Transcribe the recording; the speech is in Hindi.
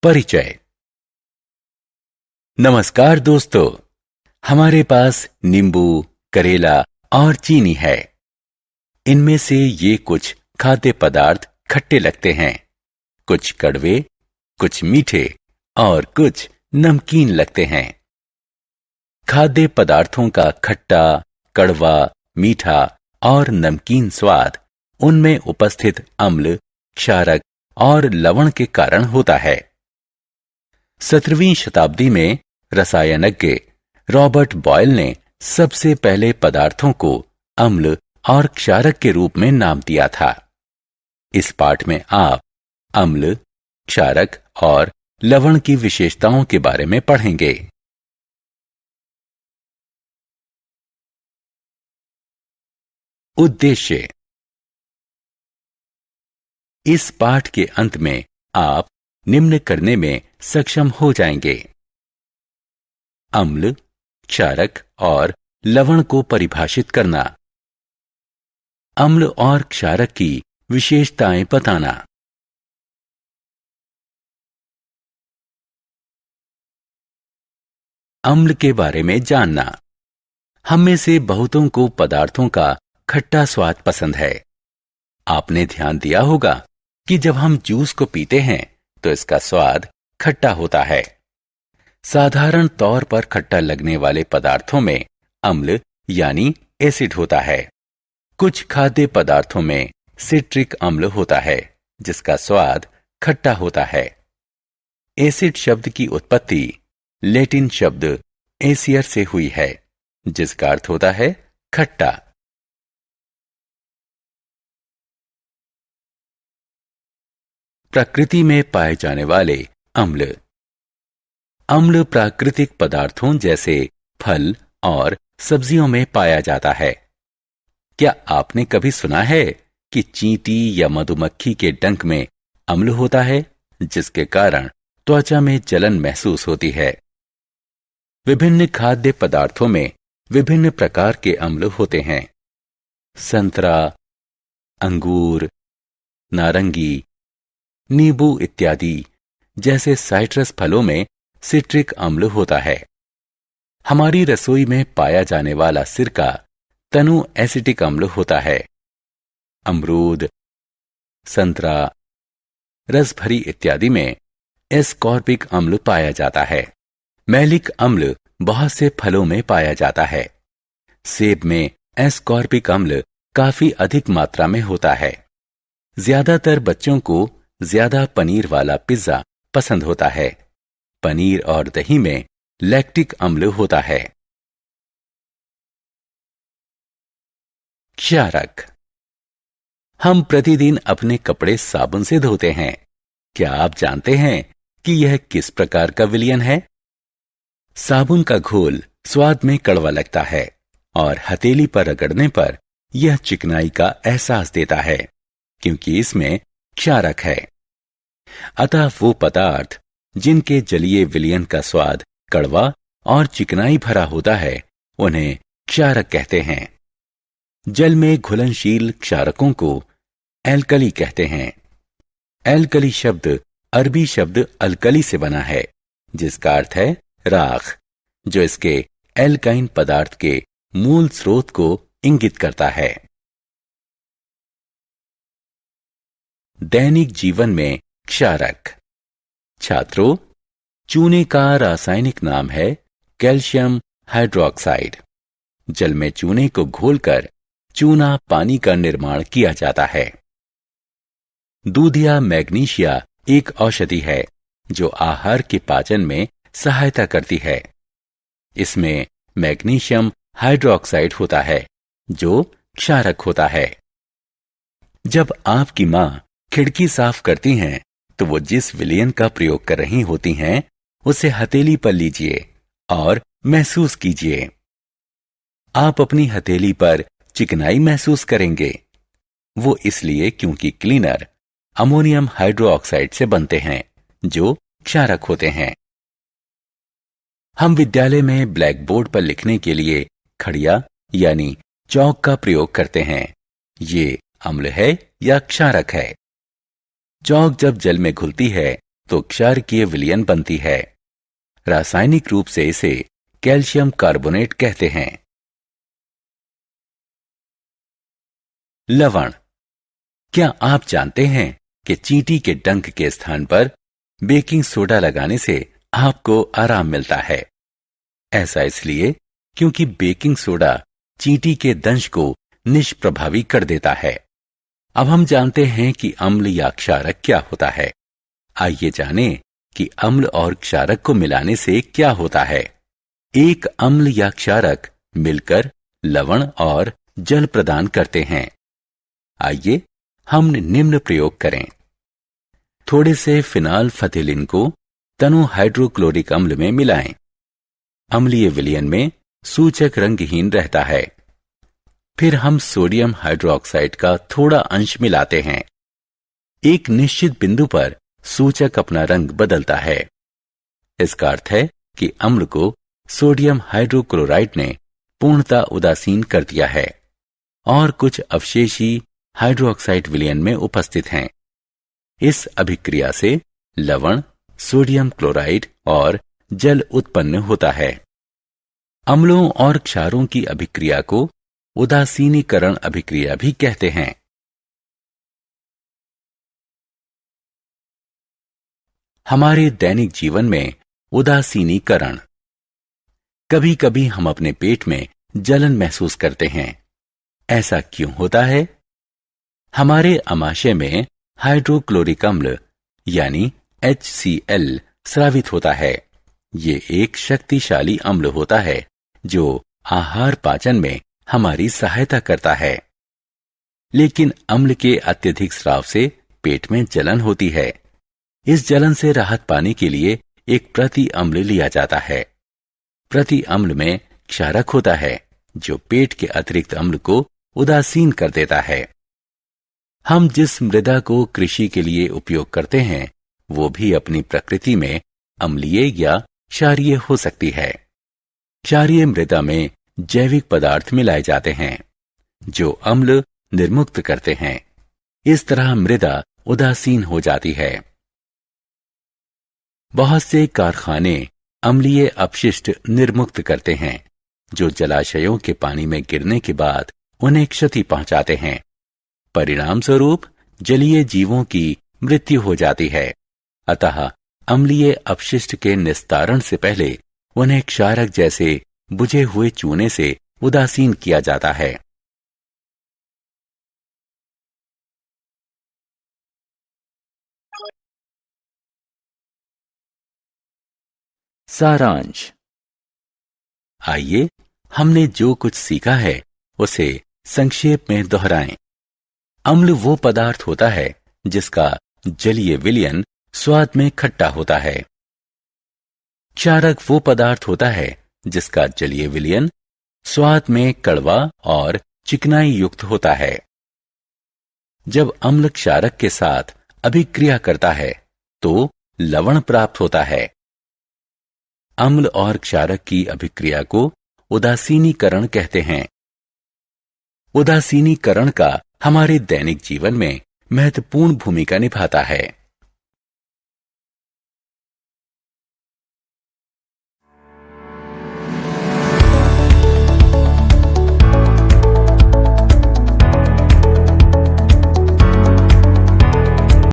परिचय। नमस्कार दोस्तों, हमारे पास नींबू, करेला और चीनी है। इनमें से ये कुछ खाद्य पदार्थ खट्टे लगते हैं, कुछ कड़वे, कुछ मीठे और कुछ नमकीन लगते हैं। खाद्य पदार्थों का खट्टा, कड़वा, मीठा और नमकीन स्वाद उनमें उपस्थित अम्ल, क्षारक और लवण के कारण होता है। 17वीं शताब्दी में रसायनज्ञ रॉबर्ट बॉयल ने सबसे पहले पदार्थों को अम्ल और क्षारक के रूप में नाम दिया था। इस पाठ में आप अम्ल, क्षारक और लवण की विशेषताओं के बारे में पढ़ेंगे। उद्देश्य। इस पाठ के अंत में आप निम्न करने में सक्षम हो जाएंगे: अम्ल, क्षारक और लवण को परिभाषित करना, अम्ल और क्षारक की विशेषताएं बताना, अम्ल के बारे में जानना। हम में से बहुतों को पदार्थों का खट्टा स्वाद पसंद है। आपने ध्यान दिया होगा कि जब हम जूस को पीते हैं तो इसका स्वाद खट्टा होता है। साधारण तौर पर खट्टा लगने वाले पदार्थों में अम्ल यानी एसिड होता है। कुछ खाद्य पदार्थों में सिट्रिक अम्ल होता है, जिसका स्वाद खट्टा होता है। एसिड शब्द की उत्पत्ति लैटिन शब्द एसियर से हुई है, जिसका अर्थ होता है खट्टा। प्रकृति में पाए जाने वाले अम्ल। अम्ल प्राकृतिक पदार्थों जैसे फल और सब्जियों में पाया जाता है। क्या आपने कभी सुना है कि चींटी या मधुमक्खी के डंक में अम्ल होता है, जिसके कारण त्वचा में जलन महसूस होती है? विभिन्न खाद्य पदार्थों में विभिन्न प्रकार के अम्ल होते हैं। संतरा, अंगूर, नारंगी, नींबू इत्यादि जैसे साइट्रस फलों में सिट्रिक अम्ल होता है। हमारी रसोई में पाया जाने वाला सिरका तनु एसिटिक अम्ल होता है। अमरूद, संतरा, रसभरी इत्यादि में एस्कॉर्बिक अम्ल पाया जाता है। मैलिक अम्ल बहुत से फलों में पाया जाता है। सेब में एस्कॉर्बिक अम्ल काफी अधिक मात्रा में होता है। ज्यादातर बच्चों को ज्यादा पनीर वाला पिज्जा पसंद होता है। पनीर और दही में लैक्टिक अम्ल होता है। क्षारक। हम प्रतिदिन अपने कपड़े साबुन से धोते हैं। क्या आप जानते हैं कि यह किस प्रकार का विलयन है? साबुन का घोल स्वाद में कड़वा लगता है और हथेली पर रगड़ने पर यह चिकनाई का एहसास देता है, क्योंकि इसमें क्षारक है। अतः वो पदार्थ जिनके जलीय विलयन का स्वाद कड़वा और चिकनाई भरा होता है, उन्हें क्षारक कहते हैं। जल में घुलनशील क्षारकों को एल्कली कहते हैं। एल्कली शब्द अरबी शब्द अल्कली से बना है, जिसका अर्थ है राख, जो इसके एल्काइन पदार्थ के मूल स्रोत को इंगित करता है। दैनिक जीवन में क्षारक। छात्रों, चूने का रासायनिक नाम है कैल्शियम हाइड्रोक्साइड। जल में चूने को घोलकर चूना पानी का निर्माण किया जाता है। दूधिया मैग्नीशिया एक औषधि है जो आहार के पाचन में सहायता करती है। इसमें मैग्नीशियम हाइड्रोक्साइड होता है, जो क्षारक होता है। जब आपकी मां खिड़की साफ करती हैं, तो वो जिस विलयन का प्रयोग कर रही होती हैं, उसे हथेली पर लीजिए और महसूस कीजिए। आप अपनी हथेली पर चिकनाई महसूस करेंगे। वो इसलिए क्योंकि क्लीनर अमोनियम हाइड्रोक्साइड से बनते हैं, जो क्षारक होते हैं। हम विद्यालय में ब्लैक बोर्ड पर लिखने के लिए खड़िया यानी चौक का प्रयोग करते हैं। ये अम्ल है या क्षारक है। चौक जब जल में घुलती है तो क्षारकीय विलयन बनती है। रासायनिक रूप से इसे कैल्शियम कार्बोनेट कहते हैं। लवण। क्या आप जानते हैं कि चींटी के डंक के स्थान पर बेकिंग सोडा लगाने से आपको आराम मिलता है? ऐसा इसलिए क्योंकि बेकिंग सोडा चींटी के दंश को निष्प्रभावी कर देता है। अब हम जानते हैं कि अम्ल या क्षारक क्या होता है। आइए जानें कि अम्ल और क्षारक को मिलाने से क्या होता है। एक अम्ल या क्षारक मिलकर लवण और जल प्रदान करते हैं। आइए हम निम्न प्रयोग करें। थोड़े से फिनाल फथिलिन को तनु हाइड्रोक्लोरिक अम्ल में मिलाएं। अम्लीय विलयन में सूचक रंगहीन रहता है। फिर हम सोडियम हाइड्रोक्साइड का थोड़ा अंश मिलाते हैं। एक निश्चित बिंदु पर सूचक अपना रंग बदलता है। इसका अर्थ है कि अम्ल को सोडियम हाइड्रोक्लोराइड ने पूर्णतः उदासीन कर दिया है और कुछ अवशेषी हाइड्रोक्साइड विलयन में उपस्थित हैं। इस अभिक्रिया से लवण, सोडियम क्लोराइड और जल उत्पन्न होता है। अम्लों और क्षारों की अभिक्रिया को उदासीनीकरण अभिक्रिया भी कहते हैं। हमारे दैनिक जीवन में उदासीनीकरण। कभी कभी हम अपने पेट में जलन महसूस करते हैं। ऐसा क्यों होता है? हमारे आमाशय में हाइड्रोक्लोरिक अम्ल यानी HCl स्रावित होता है। ये एक शक्तिशाली अम्ल होता है जो आहार पाचन में हमारी सहायता करता है। लेकिन अम्ल के अत्यधिक स्राव से पेट में जलन होती है। इस जलन से राहत पाने के लिए एक प्रति अम्ल लिया जाता है। प्रति अम्ल में क्षारक होता है जो पेट के अतिरिक्त अम्ल को उदासीन कर देता है। हम जिस मृदा को कृषि के लिए उपयोग करते हैं वो भी अपनी प्रकृति में अम्लीय या क्षारीय हो सकती है। क्षारीय मृदा में जैविक पदार्थ मिलाए जाते हैं जो अम्ल निर्मुक्त करते हैं। इस तरह मृदा उदासीन हो जाती है। बहुत से कारखाने अम्लीय अपशिष्ट निर्मुक्त करते हैं जो जलाशयों के पानी में गिरने के बाद उन्हें क्षति पहुंचाते हैं। परिणाम स्वरूप जलीय जीवों की मृत्यु हो जाती है। अतः अम्लीय अपशिष्ट के निस्तारण से पहले उन्हें क्षारक जैसे बुझे हुए चूने से उदासीन किया जाता है। सारांश। आइए हमने जो कुछ सीखा है उसे संक्षेप में दोहराएं। अम्ल वो पदार्थ होता है जिसका जलीय विलयन स्वाद में खट्टा होता है। क्षारक वो पदार्थ होता है जिसका जलीय विलयन स्वाद में कड़वा और चिकनाई युक्त होता है। जब अम्ल क्षारक के साथ अभिक्रिया करता है तो लवण प्राप्त होता है। अम्ल और क्षारक की अभिक्रिया को उदासीनीकरण कहते हैं। उदासीनीकरण का हमारे दैनिक जीवन में महत्वपूर्ण भूमिका निभाता है।